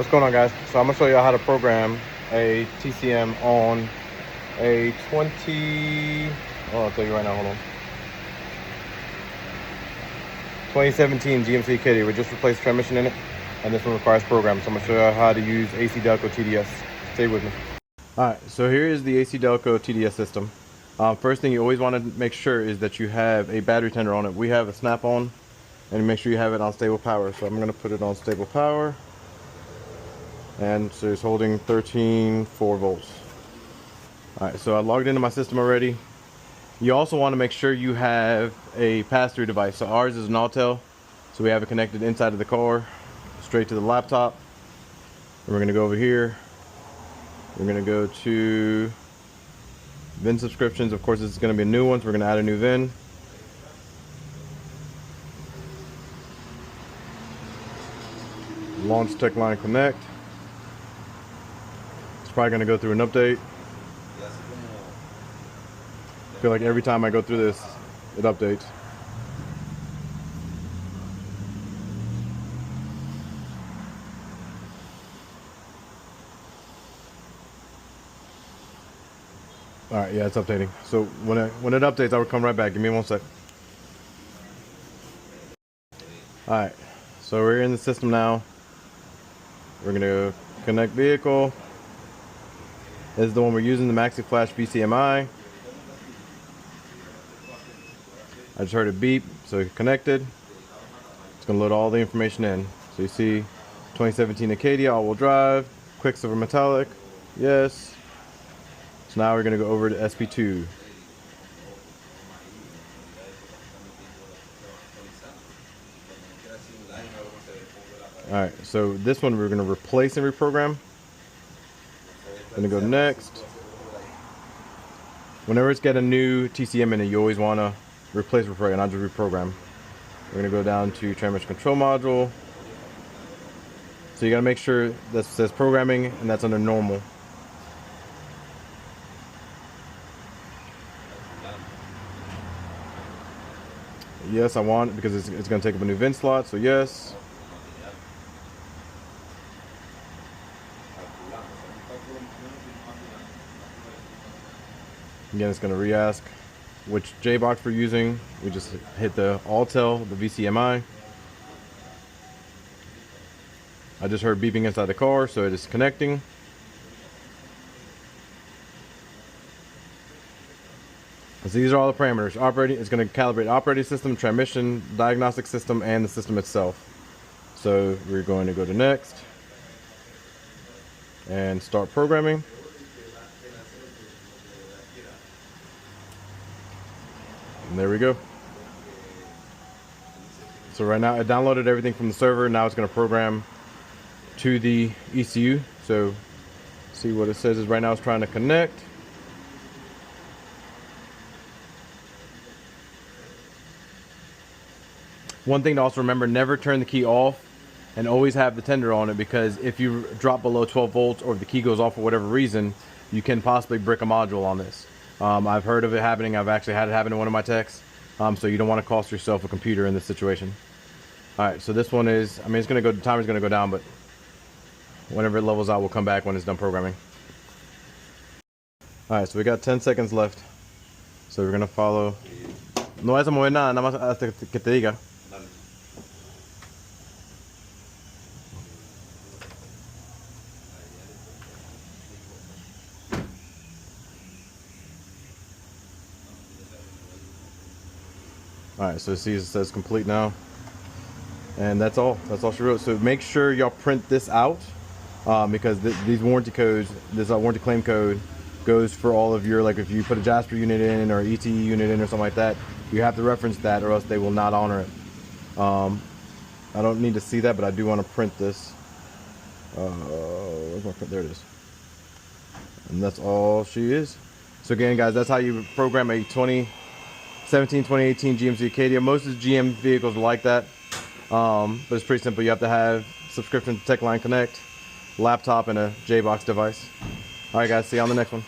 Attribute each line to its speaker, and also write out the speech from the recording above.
Speaker 1: What's going on, guys? So I'm gonna show you how to program a TCM on a I'll tell you right now, hold on. 2017 GMC Acadia. We just replaced transmission in it, and this one requires programming. So I'm gonna show you how to use ACDelco TDS. Stay with me. All right, so here is the ACDelco TDS system. First thing you always want to make sure is that you have a battery tender on it. We have a snap-on, and make sure you have it on stable power. So I'm gonna put it on stable power. And so it's holding 13.4 volts. Alright, so I logged into my system already. You also want to make sure you have a pass-through device. So ours is an Automotive, so we have it connected inside of the car, straight to the laptop. And we're going to go over here. We're going to go to VIN subscriptions. Of course, this is going to be a new one, so we're going to add a new VIN. Launch Tech Line Connect. Probably going to go through an update. I feel like every time I go through this, it updates. Alright, yeah, it's updating. So when it updates, I will come right back. Give me 1 sec. Alright, so we're in the system now. We're going to connect vehicle. This is the one we're using, the Maxi Flash BCMI. I just heard it beep, so it's connected. It's going to load all the information in. So you see 2017 Acadia, all-wheel drive, Quicksilver Metallic, yes. So now we're going to go over to SP2. Alright, so this one we're going to replace and reprogram. Gonna go next. Whenever it's got a new TCM in it, you always want to replace and not just reprogram. We're gonna go down to transmission control module. So you gotta make sure that says programming and that's under normal. Yes, I want it because it's gonna take up a new VIN slot. So yes. Again, it's going to re-ask which J-box we're using. We just hit the Altel, the VCMI. I just heard beeping inside the car, so it is connecting. So these are all the parameters. Operating, it's going to calibrate operating system, transmission, diagnostic system, and the system itself. So we're going to go to next and start programming. And there we go. So right now I downloaded everything from the server. Now it's going to program to the ECU. So see what it says is right now it's trying to connect. One thing to also remember, never turn the key off and always have the tender on it, because if you drop below 12 volts or if the key goes off for whatever reason, you can possibly brick a module on this. I've heard of it happening. I've actually had it happen to one of my techs. So you don't want to cost yourself a computer in this situation. Alright, so this one is, I mean, it's going to go, the timer's going to go down, but whenever it levels out, we'll come back when it's done programming. Alright, so we got 10 seconds left. So we're going to follow. No vas a mover nada, nada más hasta que te diga. Alright, so see, it says complete now. And that's all she wrote. So make sure y'all print this out, because these warranty codes, this warranty claim code goes for all of your, like if you put a Jasper unit in or ETE unit in or something like that, you have to reference that or else they will not honor it. I don't need to see that, but I do want to print this. Where's my print? There it is. And that's all she is. So again, guys, that's how you program a 2018 GMC Acadia. Most of the GM vehicles are like that, but it's pretty simple. You have to have subscription to Tech Line Connect, laptop, and a J-box device. Alright guys, see you on the next one.